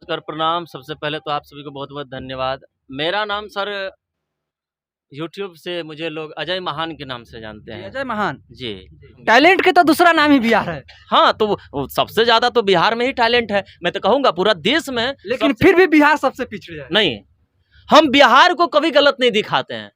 नमस्कार, प्रणाम। सबसे पहले तो आप सभी को बहुत-बहुत धन्यवाद। मेरा नाम सर यूट्यूब से मुझे लोग अजय महान के नाम से जानते हैं। अजय महान जी। टैलेंट के तो दूसरा नाम ही बिहार है, हाँ, तो वो सबसे ज़्यादा तो बिहार में ही टैलेंट है। मैं तो कहूँगा पूरा देश में, लेकिन फिर भी बिहार सबसे पिछड़े है। नहीं, हम बिहार को कभी गलत नहीं दिखाते हैं।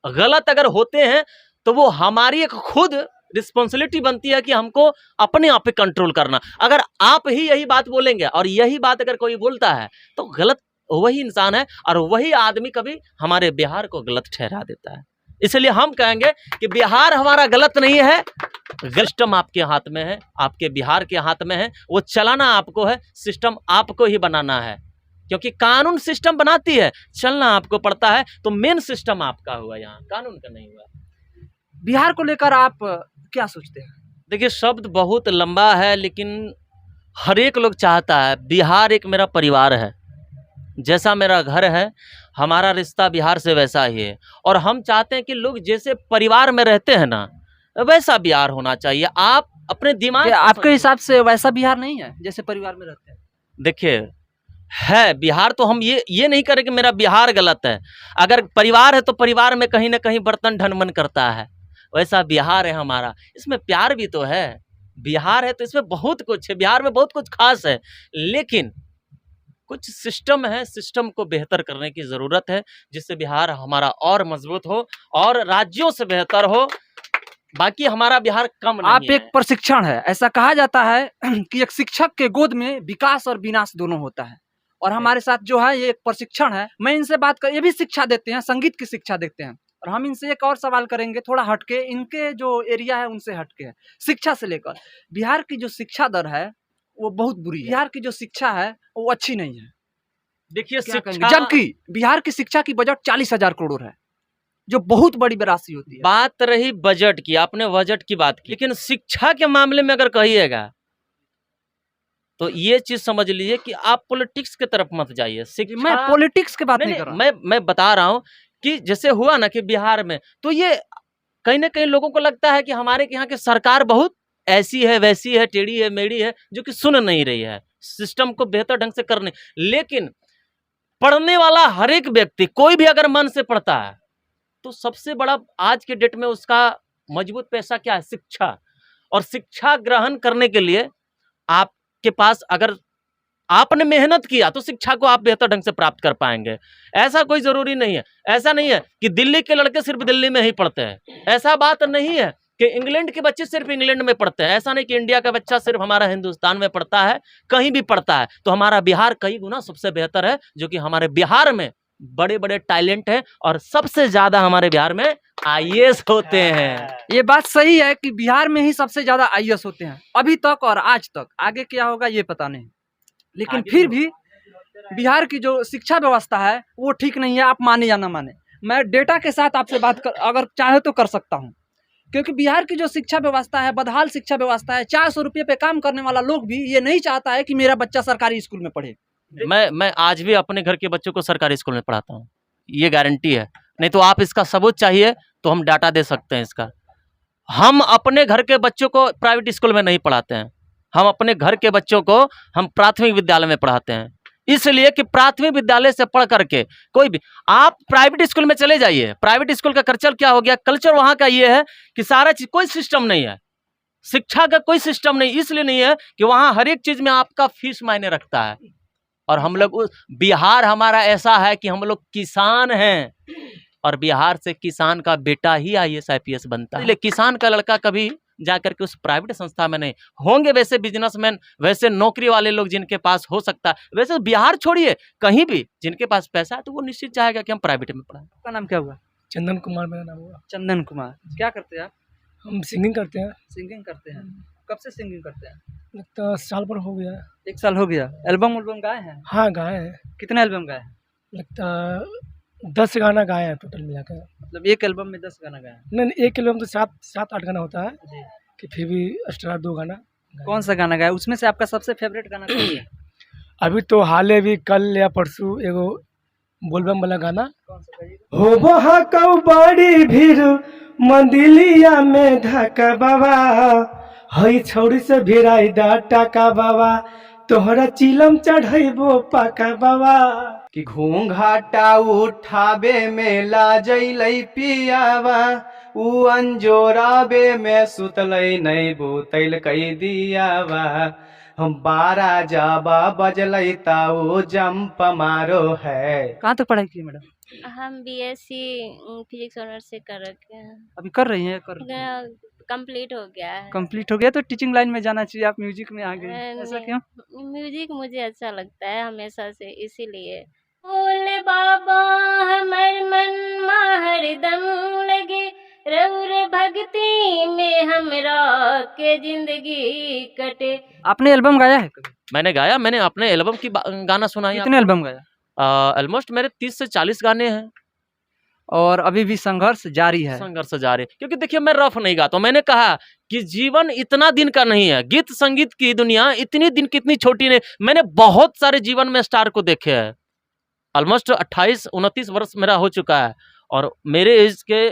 गलत अगर होते हैं तो वो हमारी एक खुद रिस्पॉन्सिबिलिटी बनती है कि हमको अपने आप पे कंट्रोल करना। अगर आप ही यही बात बोलेंगे और यही बात अगर कोई बोलता है तो गलत वही इंसान है और वही आदमी कभी हमारे बिहार को गलत ठहरा देता है। इसलिए हम कहेंगे कि बिहार हमारा गलत नहीं है, सिस्टम आपके हाथ में है, आपके बिहार के हाथ में है। वो चलाना आपको है, सिस्टम आपको ही बनाना है, क्योंकि कानून सिस्टम बनाती है, चलना आपको पड़ता है। तो मेन सिस्टम आपका हुआ, यहाँ कानून का नहीं हुआ। बिहार को लेकर आप क्या सोचते हैं? देखिए, शब्द बहुत लंबा है, लेकिन हर एक लोग चाहता है, बिहार एक मेरा परिवार है, जैसा मेरा घर है, हमारा रिश्ता बिहार से वैसा ही है। और हम चाहते हैं कि लोग जैसे परिवार में रहते हैं ना, वैसा बिहार होना चाहिए। आप अपने दिमाग आपके हिसाब से वैसा बिहार नहीं है जैसे परिवार में रहते हैं? देखिए, है बिहार, तो हम ये नहीं करें कि मेरा बिहार गलत है। अगर परिवार है तो परिवार में कहीं ना कहीं बर्तन ढनमन करता है, वैसा बिहार है हमारा। इसमें प्यार भी तो है। बिहार है तो इसमें बहुत कुछ है, बिहार में बहुत कुछ खास है, लेकिन कुछ सिस्टम है, सिस्टम को बेहतर करने की ज़रूरत है, जिससे बिहार हमारा और मजबूत हो और राज्यों से बेहतर हो। बाकी हमारा बिहार कम नहीं आप है। एक प्रशिक्षण है, ऐसा कहा जाता है कि एक शिक्षक के गोद में विकास और विनाश दोनों होता है, और हमारे साथ जो है ये एक प्रशिक्षण है। मैं इनसे बात कर, ये भी शिक्षा देते हैं, संगीत की शिक्षा देते हैं, और हम इनसे एक और सवाल करेंगे थोड़ा हटके, इनके जो एरिया है उनसे हटके है। शिक्षा से लेकर बिहार की जो शिक्षा दर है वो बहुत बुरी है। बिहार की जो शिक्षा है वो अच्छी नहीं है। देखिए, जबकि बिहार की शिक्षा की बजट 40,000 करोड़ है, जो बहुत बड़ी राशि होती है। बात रही बजट की, आपने बजट की बात की, लेकिन शिक्षा के मामले में अगर कहिएगा तो ये चीज समझ लीजिए कि आप पॉलिटिक्स की तरफ मत जाइए। मैं पॉलिटिक्स की बात नहीं कर रहा, मैं बता रहा हूँ कि जैसे हुआ ना कि बिहार में, तो ये कहीं ना कहीं लोगों को लगता है कि हमारे यहाँ की सरकार बहुत ऐसी है, वैसी है, टेढ़ी है, मेढ़ी है, जो कि सुन नहीं रही है सिस्टम को बेहतर ढंग से करने। लेकिन पढ़ने वाला हर एक व्यक्ति, कोई भी अगर मन से पढ़ता है तो सबसे बड़ा आज के डेट में उसका मजबूत पैसा क्या है? शिक्षा। और शिक्षा ग्रहण करने के लिए आपके पास अगर आपने मेहनत किया तो शिक्षा को आप बेहतर ढंग से प्राप्त कर पाएंगे। ऐसा कोई जरूरी नहीं है, ऐसा नहीं है कि दिल्ली के लड़के सिर्फ दिल्ली में ही पढ़ते हैं, ऐसा बात नहीं है कि इंग्लैंड के बच्चे सिर्फ इंग्लैंड में पढ़ते हैं, ऐसा नहीं कि इंडिया का बच्चा सिर्फ हमारा हिंदुस्तान में पढ़ता है, कहीं भी पढ़ता है। तो हमारा बिहार कई गुना सबसे बेहतर है, जो कि हमारे बिहार में बड़े बड़े टैलेंट हैं और सबसे ज्यादा हमारे बिहार में आईएएस होते हैं। ये बात सही है कि बिहार में ही सबसे ज्यादा आईएएस होते हैं अभी तक, और आज तक। आगे क्या होगा ये पता नहीं, लेकिन फिर भी बिहार की जो शिक्षा व्यवस्था है वो ठीक नहीं है। आप माने या ना माने, मैं डेटा के साथ आपसे बात कर, अगर चाहे तो कर सकता हूँ, क्योंकि बिहार की जो शिक्षा व्यवस्था है, बदहाल शिक्षा व्यवस्था है। 400 रुपये पे काम करने वाला लोग भी ये नहीं चाहता है कि मेरा बच्चा सरकारी स्कूल में पढ़े। मैं आज भी अपने घर के बच्चों को सरकारी स्कूल में पढ़ाता हूँ, ये गारंटी है। नहीं तो आप इसका सबूत चाहिए तो हम डाटा दे सकते हैं इसका। हम अपने घर के बच्चों को प्राइवेट स्कूल में नहीं पढ़ाते हैं, हम अपने घर के बच्चों को हम प्राथमिक विद्यालय में पढ़ाते हैं। इसलिए कि प्राथमिक विद्यालय से पढ़ करके कोई भी, आप प्राइवेट स्कूल में चले जाइए, प्राइवेट स्कूल का कल्चर क्या हो गया? कल्चर वहाँ का ये है कि सारा चीज, कोई सिस्टम नहीं है, शिक्षा का कोई सिस्टम नहीं। इसलिए नहीं है कि वहाँ हर एक चीज में आपका फीस मायने रखता है। और हम लोग बिहार हमारा ऐसा है कि हम लोग किसान हैं, और बिहार से किसान का बेटा ही आईएएस आईपीएस बनता है। इसलिए किसान का लड़का कभी जाकर के उस प्राइवेट संस्था में नहीं होंगे। वैसे बिजनेसमैन, वैसे नौकरी वाले लोग जिनके पास हो सकता है, वैसे बिहार छोड़िए, कहीं भी जिनके पास पैसा है तो वो निश्चित चाहेगा कि हम प्राइवेट में पढ़ाएं। आपका नाम क्या हुआ? चंदन कुमार मेरा नाम हुआ। चंदन कुमार। क्या करते हैं आप? हम सिंगिंग करते हैं। सिंगिंग करते हैं। कब से सिंगिंग करते हैं? लगता साल भर हो गया। 1 साल हो गया। एल्बम गाए हैं? हाँ, गाए हैं। कितने एल्बम गाए हैं? लगता 10 गाना गाए हैं टोटल मिलाकर। मतलब एक एल्बम में 10 गाना गाए हैं? नहीं, एक एल्बम तो 7-8 गाना होता है जी। कि फिर भी एक्स्ट्रा 2 गाना। कौन सा गाना गाया उसमें से? आपका सबसे फेवरेट गाना कौन सा है? अभी तो हाले भी कल या परसों एगो बोलबम वाला गाना। कौन सा गाइए? हो वहाँ कौ बड़ी भीड़ मंदिलिया में धका बाबा, हई छौड़ी से भिड़ाई डाटा का बाबा, तोहरा चिलम चढ़ैबो पाका बाबा। कि घूंघाटा उठाबे में लाजैलै पियावा, उ अंजोराबे में सुतलै नहीं बुतैल कई दियावा। हम 12 जाबा बजलै ताऊ जंप मारो है। कहाँ तक पढ़ाई की मैडम? हम बीएससी फिजिक्स ऑनर्स से कर रखे हैं। अभी कर रही हैं? कंप्लीट हो गया है। कंप्लीट हो गया तो टीचिंग लाइन में जाना चाहिए, आप म्यूजिक में आ गए, ऐसा क्यों? म्यूजिक मुझे अच्छा लगता है हमेशा से, इसीलिए। बोले बाबा हमर मन में हरदम लगे, रउर भक्ति में हमरा के जिंदगी कटे। आपने एल्बम गाया है कभी? मैंने गाया, मैंने अपने एल्बम की गाना सुनाई। कितने एल्बम गाया? ऑलमोस्ट मेरे 30 से 40 गाने हैं। और अभी भी संघर्ष जारी है? संघर्ष जारी, क्योंकि देखिए मैं रफ नहीं गाता हूं। मैंने कहा कि जीवन इतना दिन का नहीं है, गीत संगीत की दुनिया इतनी दिन की इतनी छोटी नहीं। मैंने बहुत सारे जीवन में स्टार को देखे हैं। ऑलमोस्ट 28-29 वर्ष मेरा हो चुका है, और मेरे एज के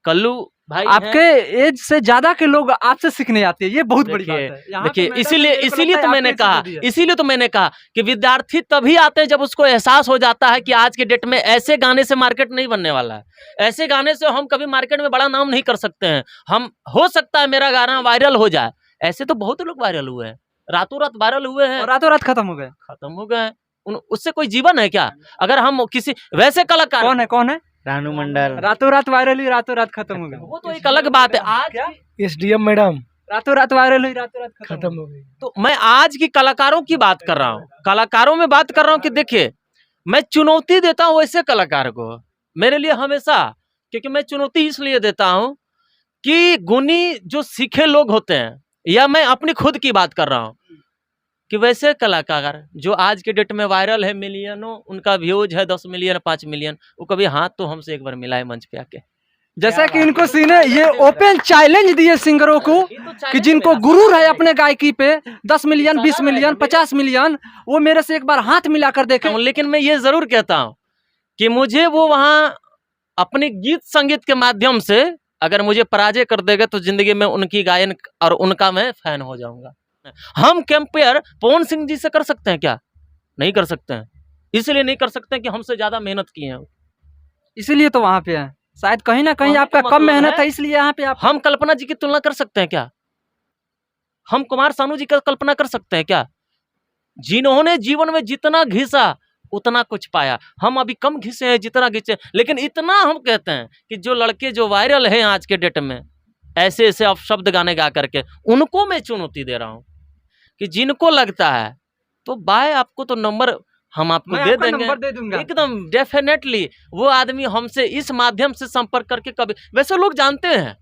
कल्लू भाई आपके एज से ज्यादा के लोग आपसे सीखने आते हैं, ये बहुत बड़ी बात है। यहाँ पे देखिए मैडम इसीलिए तो मैंने आपने कहा, सीख दिया। इसीलिए तो मैंने कहा कि विद्यार्थी तभी आते हैं जब उसको एहसास हो जाता है कि आज के डेट में ऐसे गाने से मार्केट नहीं बनने वाला है। ऐसे गाने से हम कभी मार्केट में बड़ा नाम नहीं कर सकते हैं। हम, हो सकता है मेरा गाना वायरल हो जाए, ऐसे तो बहुत लोग वायरल हुए हैं, रातों रात वायरल हुए हैं, और रातों रात खत्म हो गए। खत्म हो गए। उससे कोई जीवन है क्या? अगर हम किसी वैसे कलाकार, कौन है? रानू मंडल। रातों रात वायरल हुई, रातों रात खत्म हो गई। वो तो एक अलग बात है। आज क्या? एसडीएम मैडम रातों रात वायरल हुई, रातों रात खत्म हो गई। तो मैं आज की कलाकारों की बात कर रहा हूँ, कलाकारों में बात कर रहा हूँ कि देखिए मैं चुनौती देता हूँ ऐसे कलाकार को, मेरे लिए हमेशा, क्योंकि मैं चुनौती इसलिए देता हूँ कि गुणी जो सीखे लोग होते हैं, या मैं अपनी खुद की बात कर रहा हूँ कि वैसे कलाकार जो आज के डेट में वायरल है, मिलियनों उनका व्यूज है, 10 मिलियन 5 मिलियन, वो कभी हाथ तो हमसे एक बार मिलाए मंच पे आके। जैसा कि इनको सीने ये ओपन चैलेंज दिए सिंगरों को कि जिनको गुरूर है अपने गायकी पे, 10 मिलियन 20 मिलियन 50 मिलियन, वो मेरे से एक बार हाथ मिलाकर देखें। लेकिन मैं ये जरूर कहता हूँ कि मुझे वो वहाँ अपने गीत संगीत के माध्यम से अगर मुझे पराजय कर देगा तो जिंदगी में उनकी गायन और उनका मैं फैन हो जाऊंगा। हम कंपेयर पवन सिंह जी से कर सकते हैं क्या? नहीं कर सकते हैं। इसलिए नहीं कर सकते हैं कि हमसे ज्यादा मेहनत किए हैं, इसीलिए तो वहां पे है। शायद कहीं ना कहीं आपका कम मेहनत है, इसलिए यहाँ पे आप। हम कल्पना जी की तुलना कर सकते हैं क्या? हम कुमार सानू जी का कल्पना कर सकते हैं क्या? जिन्होंने जीवन में जितना घिसा उतना कुछ पाया। हम अभी कम घिसे हैं जितना घिसे, लेकिन इतना हम कहते हैं कि जो लड़के जो वायरल हैं आज के डेट में, ऐसे ऐसे अपशब्द गाने गा करके, उनको मैं चुनौती दे रहा हूं कि जिनको लगता है तो बाय आपको तो नंबर हम आपको दे देंगे, नंबर दे दूंगा एकदम डेफिनेटली। वो आदमी हमसे इस माध्यम से संपर्क करके कभी, वैसे लोग जानते हैं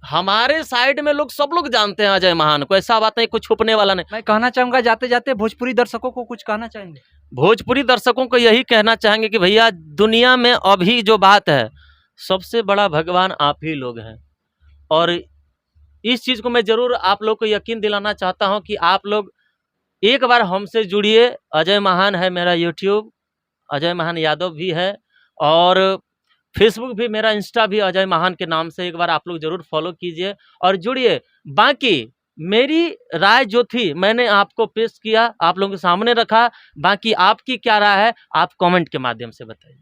हमारे साइड में, लोग सब लोग जानते हैं अजय महान को, ऐसा बात नहीं, कुछ छुपने वाला नहीं। मैं कहना चाहूंगा जाते जाते भोजपुरी दर्शकों को कुछ कहना चाहेंगे? भोजपुरी दर्शकों को यही कहना चाहेंगे कि भैया दुनिया में अभी जो बात है, सबसे बड़ा भगवान आप ही लोग हैं। और इस चीज को मैं जरूर आप लोग को यकीन दिलाना चाहता हूं कि आप लोग एक बार हमसे जुड़िए। अजय महान है मेरा यूट्यूब, अजय महान यादव भी है, और फेसबुक भी, मेरा इंस्टा भी अजय महान के नाम से, एक बार आप लोग जरूर फॉलो कीजिए और जुड़िए। बाकी मेरी राय जो थी मैंने आपको पेश किया, आप लोगों के सामने रखा। बाकी आपकी क्या राय है आप कमेंट के माध्यम से बताइए।